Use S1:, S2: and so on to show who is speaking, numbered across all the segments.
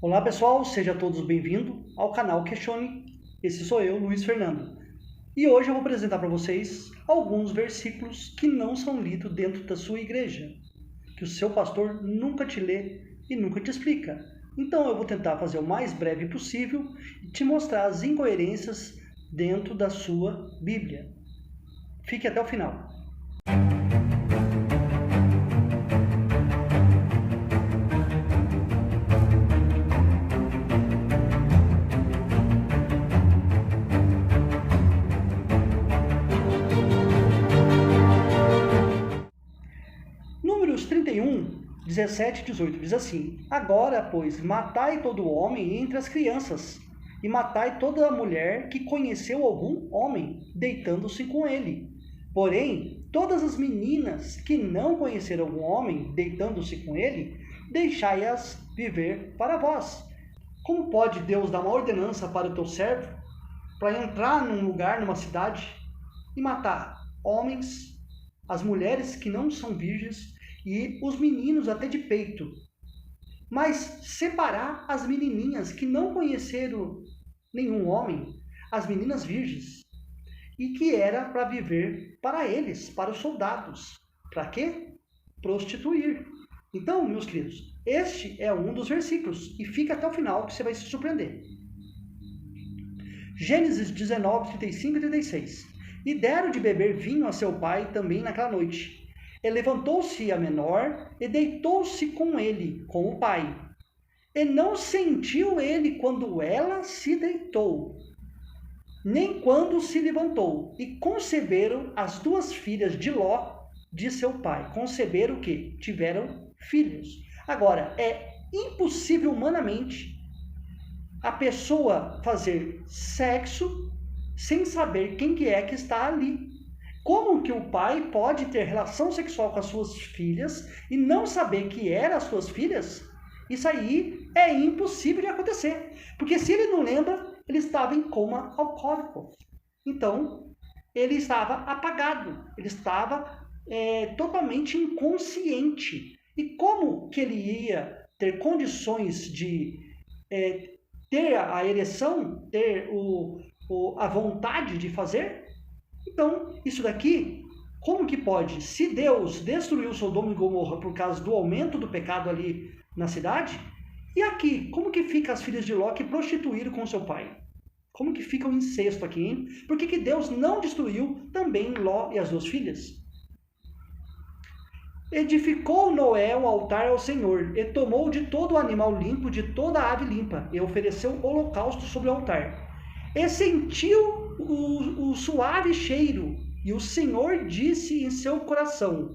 S1: Olá pessoal, sejam todos bem-vindos ao canal Questione. Esse sou eu, Luiz Fernando. E hoje eu vou apresentar para vocês alguns versículos que não são lidos dentro da sua igreja, que o seu pastor nunca te lê e nunca te explica. Então eu vou tentar fazer o mais breve possível e te mostrar as incoerências dentro da sua Bíblia. Fique até o final. Números 31, 17 e 18 diz assim: Agora, pois, matai todo homem entre as crianças, e matai toda mulher que conheceu algum homem, deitando-se com ele. Porém, todas as meninas que não conheceram algum homem, deitando-se com ele, deixai-as viver para vós. Como pode Deus dar uma ordenança para o teu servo, para entrar num lugar, numa cidade, e matar homens, as mulheres que não são virgens, e os meninos até de peito, mas separar as menininhas que não conheceram nenhum homem, as meninas virgens, e que era para viver para eles, para os soldados. Para quê? Prostituir. Então, meus queridos, este é um dos versículos, e fica até o final que você vai se surpreender. Gênesis 19, 35 e 36. E deram de beber vinho a seu pai também naquela noite. E levantou-se a menor e deitou-se com ele, com o pai. E não sentiu ele quando ela se deitou, nem quando se levantou. E conceberam as duas filhas de Ló, de seu pai. Conceberam o quê? Tiveram filhos. Agora, é impossível humanamente a pessoa fazer sexo sem saber quem que é que está ali. Como que o pai pode ter relação sexual com as suas filhas e não saber que eram as suas filhas? Isso aí é impossível de acontecer. Porque se ele não lembra, ele estava em coma alcoólico. Então, ele estava apagado. Ele estava totalmente inconsciente. E como que ele ia ter condições de ter a ereção, ter a vontade de fazer? Então, isso daqui, como que pode? Se Deus destruiu Sodoma e Gomorra por causa do aumento do pecado ali na cidade, e aqui, como que fica as filhas de Ló que prostituíram com seu pai? Como que fica o incesto aqui, hein? Por que Deus não destruiu também Ló e as duas filhas? Edificou Noé um altar ao Senhor, e tomou de todo o animal limpo, de toda a ave limpa, e ofereceu holocausto sobre o altar. E sentiu o suave cheiro, e o Senhor disse em seu coração,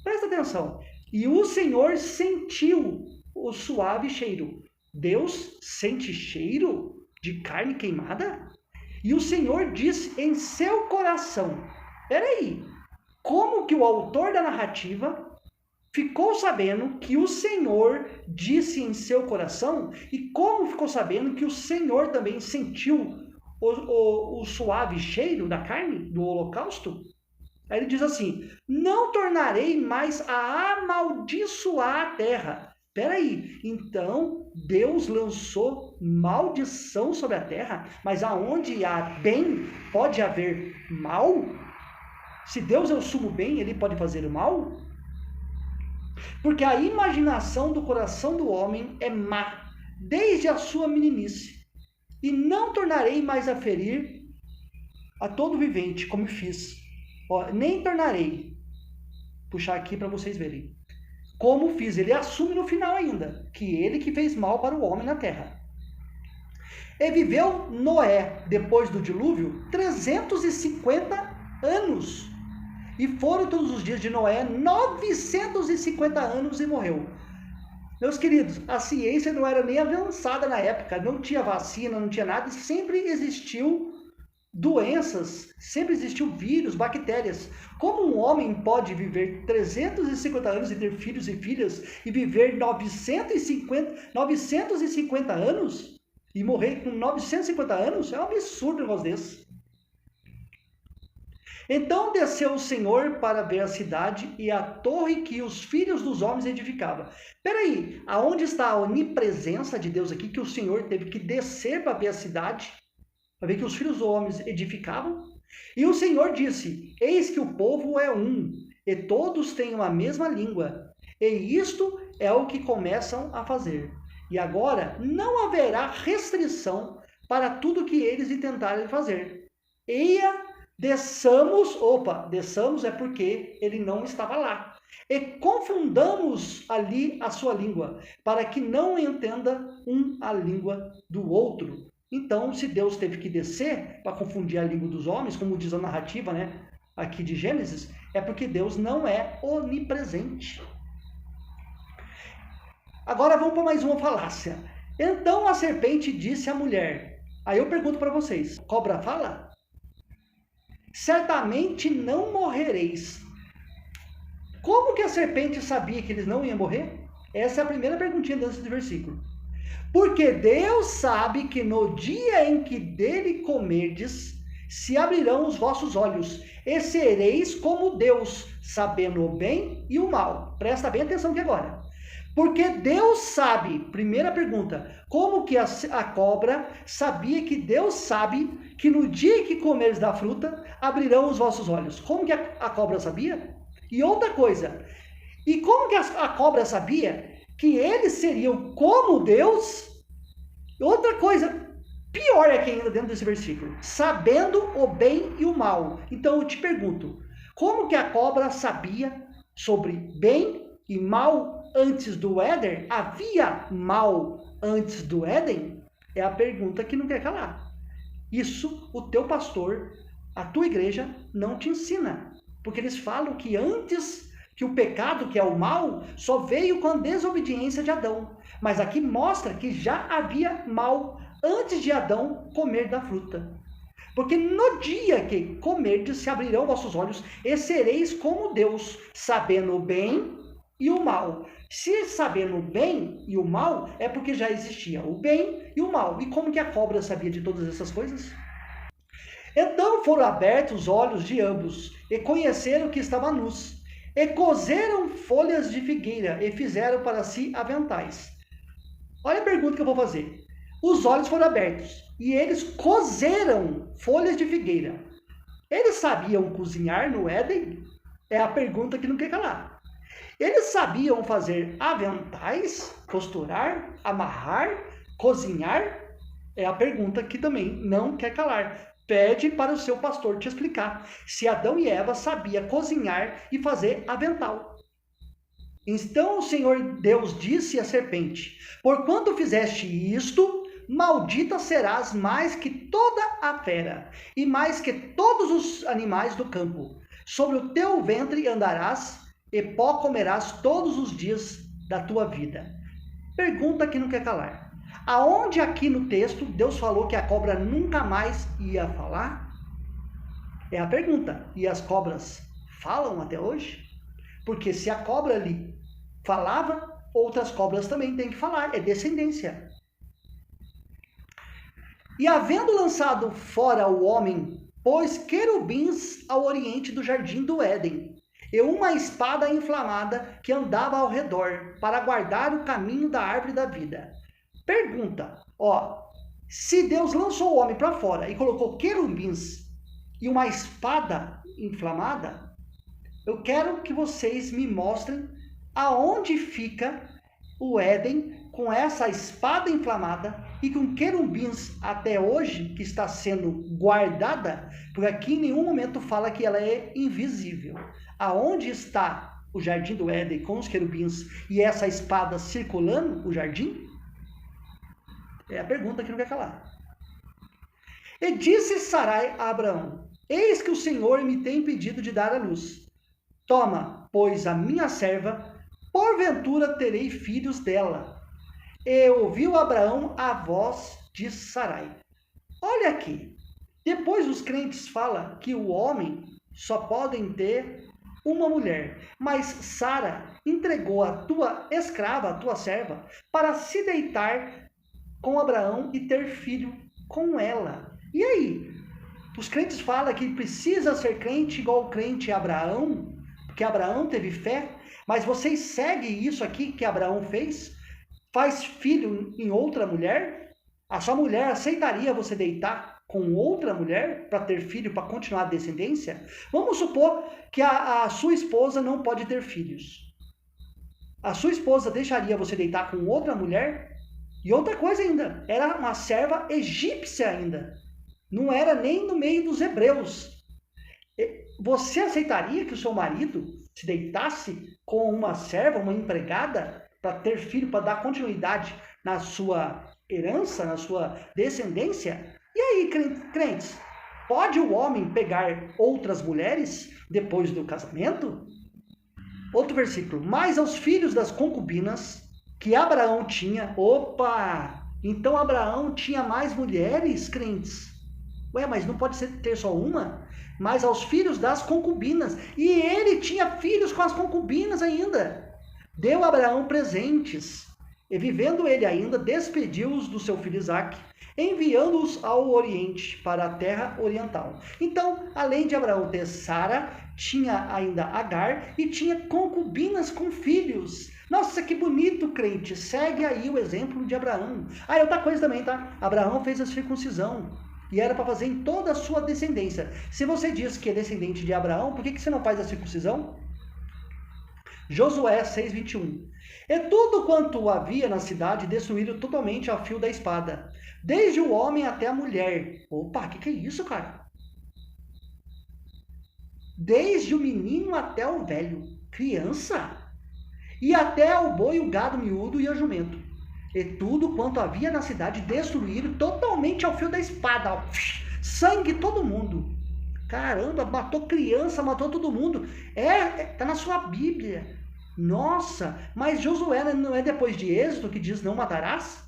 S1: presta atenção, e o Senhor sentiu o suave cheiro. Deus sente cheiro de carne queimada? E o Senhor disse em seu coração. Peraí, como que o autor da narrativa ficou sabendo que o Senhor disse em seu coração? E como ficou sabendo que o Senhor também sentiu o suave cheiro da carne, do holocausto? Aí ele diz assim: não tornarei mais a amaldiçoar a terra. Peraí, então Deus lançou maldição sobre a terra? Mas aonde há bem, pode haver mal? Se Deus é o sumo bem, ele pode fazer o mal? Porque a imaginação do coração do homem é má, desde a sua meninice. E não tornarei mais a ferir a todo vivente, como fiz. Ó, nem tornarei. Puxar aqui para vocês verem. Como fiz. Ele assume no final ainda, que ele que fez mal para o homem na terra. E viveu Noé, depois do dilúvio, 350 anos. E foram todos os dias de Noé 950 anos e morreu. Meus queridos, a ciência não era nem avançada na época, não tinha vacina, não tinha nada, sempre existiu doenças, sempre existiu vírus, bactérias. Como um homem pode viver 350 anos e ter filhos e filhas e viver 950 anos e morrer com 950 anos? É um absurdo um negócio desse. Então desceu o Senhor para ver a cidade e a torre que os filhos dos homens edificavam. Peraí, aonde está a onipresença de Deus aqui, que o Senhor teve que descer para ver a cidade, para ver que os filhos dos homens edificavam? E o Senhor disse, eis que o povo é um, e todos têm uma mesma língua, e isto é o que começam a fazer. E agora não haverá restrição para tudo que eles intentarem fazer. Eia, desçamos é porque ele não estava lá. E confundamos ali a sua língua, para que não entenda um a língua do outro. Então, se Deus teve que descer para confundir a língua dos homens, como diz a narrativa, né, aqui de Gênesis, é porque Deus não é onipresente. Agora vamos para mais uma falácia. Então a serpente disse à mulher, aí eu pergunto para vocês, cobra fala? Certamente não morrereis. Como que a serpente sabia que eles não iam morrer? Essa é a primeira perguntinha desse versículo. Porque Deus sabe que no dia em que dele comerdes, se abrirão os vossos olhos, e sereis como Deus, sabendo o bem e o mal. Presta bem atenção aqui agora. Porque Deus sabe, primeira pergunta, como que a cobra sabia que Deus sabe que no dia que comeres da fruta, abrirão os vossos olhos? Como que a cobra sabia? E outra coisa, e como que a cobra sabia que eles seriam como Deus? Outra coisa, pior é que ainda dentro desse versículo, sabendo o bem e o mal. Então eu te pergunto, como que a cobra sabia sobre bem e mal antes do Éden? Havia mal antes do Éden? É a pergunta que não quer calar. Isso o teu pastor, a tua igreja não te ensina. Porque eles falam que antes, que o pecado, que é o mal, só veio com a desobediência de Adão. Mas aqui mostra que já havia mal antes de Adão comer da fruta. Porque no dia que comerdes, se abrirão vossos olhos e sereis como Deus, sabendo o bem e o mal. Se sabendo o bem e o mal, é porque já existia o bem e o mal. E como que a cobra sabia de todas essas coisas? Então foram abertos os olhos de ambos, e conheceram que estavam nus, e coseram folhas de figueira, e fizeram para si aventais. Olha a pergunta que eu vou fazer. Os olhos foram abertos, e eles coseram folhas de figueira. Eles sabiam cozinhar no Éden? É a pergunta que não quer calar. Eles sabiam fazer aventais, costurar, amarrar, cozinhar? É a pergunta que também não quer calar. Pede para o seu pastor te explicar se Adão e Eva sabiam cozinhar e fazer avental. Então o Senhor Deus disse à serpente, porquanto fizeste isto, maldita serás mais que toda a fera, e mais que todos os animais do campo. Sobre o teu ventre andarás, e pó comerás todos os dias da tua vida. Pergunta que não quer calar. Aonde aqui no texto Deus falou que a cobra nunca mais ia falar? É a pergunta. E as cobras falam até hoje? Porque se a cobra ali falava, outras cobras também têm que falar. É descendência. E havendo lançado fora o homem, pôs querubins ao oriente do jardim do Éden, e uma espada inflamada que andava ao redor, para guardar o caminho da árvore da vida. Pergunta, se Deus lançou o homem para fora e colocou querubins e uma espada inflamada, eu quero que vocês me mostrem aonde fica o Éden com essa espada inflamada e com querubins até hoje, que está sendo guardada, porque aqui em nenhum momento fala que ela é invisível. Aonde está o jardim do Éden com os querubins e essa espada circulando o jardim? É a pergunta que não quer calar. E disse Sarai a Abraão, eis que o Senhor me tem pedido de dar a luz. Toma, pois, a minha serva, porventura terei filhos dela. E ouviu Abraão a voz de Sarai. Olha aqui, depois os crentes falam que o homem só podem ter uma mulher, mas Sara entregou a tua escrava, a tua serva, para se deitar com Abraão e ter filho com ela. E aí? Os crentes falam que precisa ser crente igual o crente Abraão, porque Abraão teve fé, mas vocês seguem isso aqui que Abraão fez? Faz filho em outra mulher? A sua mulher aceitaria você deitar com outra mulher para ter filho, para continuar a descendência? Vamos supor que a sua esposa não pode ter filhos. A sua esposa deixaria você deitar com outra mulher? E outra coisa ainda, era uma serva egípcia ainda. Não era nem no meio dos hebreus. Você aceitaria que o seu marido se deitasse com uma serva, uma empregada, para ter filho, para dar continuidade na sua herança, na sua descendência? E aí, crentes, pode o homem pegar outras mulheres depois do casamento? Outro versículo. Mas aos filhos das concubinas que Abraão tinha... Opa! Então Abraão tinha mais mulheres, crentes? Ué, mas não pode ter só uma? Mas aos filhos das concubinas. E ele tinha filhos com as concubinas ainda. Deu a Abraão presentes. E vivendo ele ainda, despediu-os do seu filho Isaque, enviando-os ao oriente, para a terra oriental. Então, além de Abraão ter Sara, tinha ainda Agar e tinha concubinas com filhos. Nossa, que bonito, crente. Segue aí o exemplo de Abraão. Ah, e outra coisa também, tá? Abraão fez a circuncisão. E era para fazer em toda a sua descendência. Se você diz que é descendente de Abraão, por que você não faz a circuncisão? Josué 6:21. E tudo quanto havia na cidade destruíram totalmente a fio da espada, desde o homem até a mulher. Opa, que é isso, cara? Desde o menino até o velho, criança, e até o boi, o gado miúdo e o jumento. E tudo quanto havia na cidade destruíram totalmente ao fio da espada. Ó. Sangue todo mundo. Caramba, matou criança, matou todo mundo. Tá na sua Bíblia. Nossa, mas Josué não é depois de Êxodo que diz não matarás?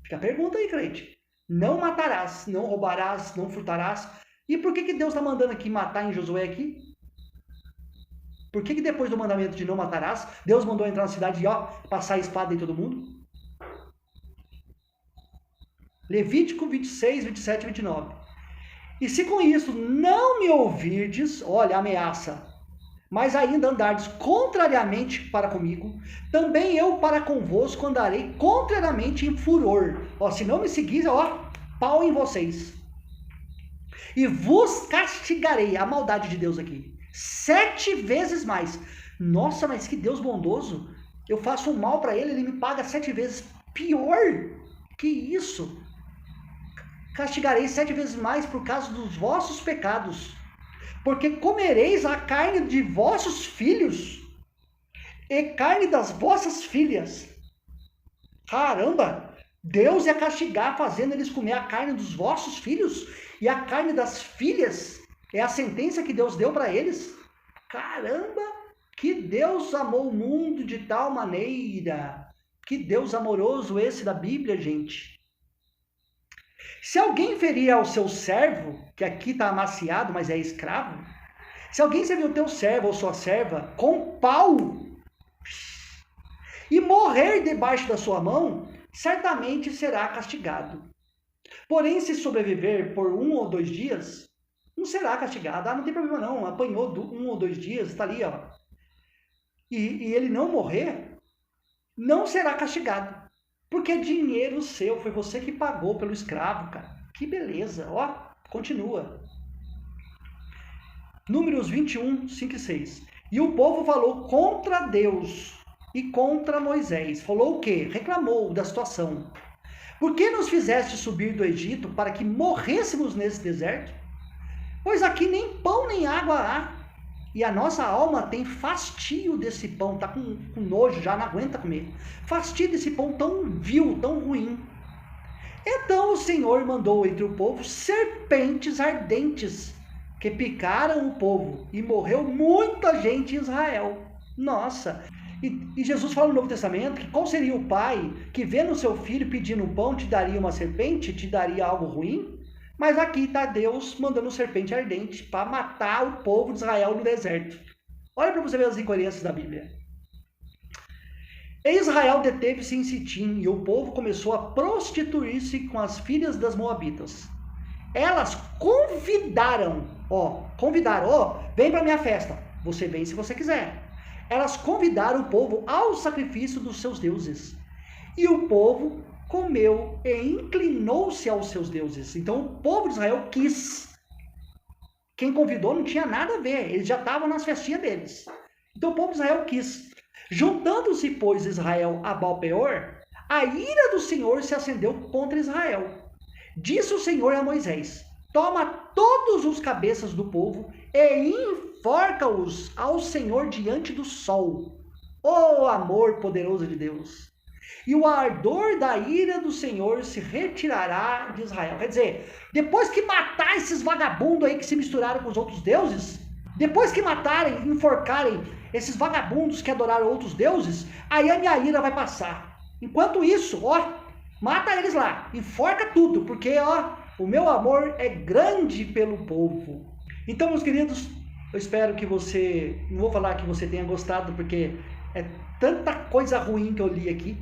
S1: Fica a pergunta aí, crente. Não matarás, não roubarás, não furtarás. E por que Deus está mandando aqui matar em Josué aqui? Por que depois do mandamento de não matarás, Deus mandou entrar na cidade e passar a espada em todo mundo? Levítico 26, 27 e 29. E se com isso não me ouvirdes, olha a ameaça, mas ainda andardes contrariamente para comigo, também eu para convosco andarei contrariamente em furor. Se não me seguis, pau em vocês. E vos castigarei, a maldade de Deus aqui, 7 vezes mais. Nossa, mas que Deus bondoso. Eu faço um mal para ele, ele me paga 7 vezes pior. Que isso? Castigarei 7 vezes mais por causa dos vossos pecados, porque comereis a carne de vossos filhos e carne das vossas filhas. Caramba! Deus ia castigar fazendo eles comer a carne dos vossos filhos e a carne das filhas. É a sentença que Deus deu para eles. Caramba! Que Deus amou o mundo de tal maneira. Que Deus amoroso esse da Bíblia, gente. Se alguém ferir ao seu servo, que aqui está amaciado, mas é escravo, se alguém servir o teu servo ou sua serva com pau e morrer debaixo da sua mão, certamente será castigado. Porém, se sobreviver por 1 ou 2 dias, não será castigado. Não tem problema não, apanhou 1 ou 2 dias, está ali, e ele não morrer, não será castigado. Porque é dinheiro seu, foi você que pagou pelo escravo, cara. Que beleza, continua. Números 21, 5 e 6. E o povo falou contra Deus e contra Moisés. Falou o quê? Reclamou da situação. Por que nos fizeste subir do Egito para que morrêssemos nesse deserto? Pois aqui nem pão nem água há. E a nossa alma tem fastio desse pão, está com nojo, já não aguenta comer. Fastio desse pão tão vil, tão ruim. Então o Senhor mandou entre o povo serpentes ardentes, que picaram o povo, e morreu muita gente em Israel. Nossa! E Jesus fala no Novo Testamento que qual seria o pai que vendo o seu filho pedindo um pão, te daria uma serpente, te daria algo ruim? Mas aqui está Deus mandando serpente ardente para matar o povo de Israel no deserto. Olha para você ver as incoerências da Bíblia. E Israel deteve-se em Sitim e o povo começou a prostituir-se com as filhas das Moabitas. Elas convidaram, vem para minha festa. Você vem se você quiser. Elas convidaram o povo ao sacrifício dos seus deuses. E o povo comeu e inclinou-se aos seus deuses. Então o povo de Israel quis. Quem convidou não tinha nada a ver, eles já estavam nas festinhas deles. Então o povo de Israel quis. Juntando-se, pois, Israel a Baal-peor, a ira do Senhor se acendeu contra Israel. Disse o Senhor a Moisés: toma todos os cabeças do povo e enforca-os ao Senhor diante do sol. Ó amor poderoso de Deus! E o ardor da ira do Senhor se retirará de Israel. Quer dizer, depois que matar esses vagabundos aí que se misturaram com os outros deuses, depois que matarem, enforcarem esses vagabundos que adoraram outros deuses, aí a minha ira vai passar. Enquanto isso, mata eles lá, enforca tudo, porque o meu amor é grande pelo povo. Então, meus queridos, eu espero que você, não vou falar que você tenha gostado, porque é tanta coisa ruim que eu li aqui,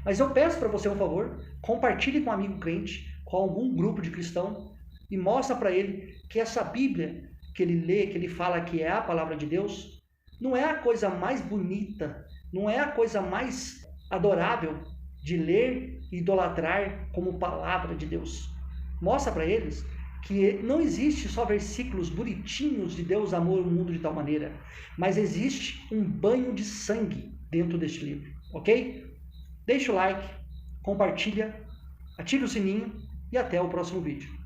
S1: mas eu peço para você um favor, compartilhe com um amigo crente, com algum grupo de cristão, e mostra para ele que essa Bíblia que ele lê, que ele fala que é a palavra de Deus, não é a coisa mais bonita, não é a coisa mais adorável de ler e idolatrar como palavra de Deus. Mostra para eles que não existe só versículos bonitinhos de Deus amou o mundo de tal maneira, mas existe um banho de sangue dentro deste livro, ok? Deixa o like, compartilha, ative o sininho e até o próximo vídeo.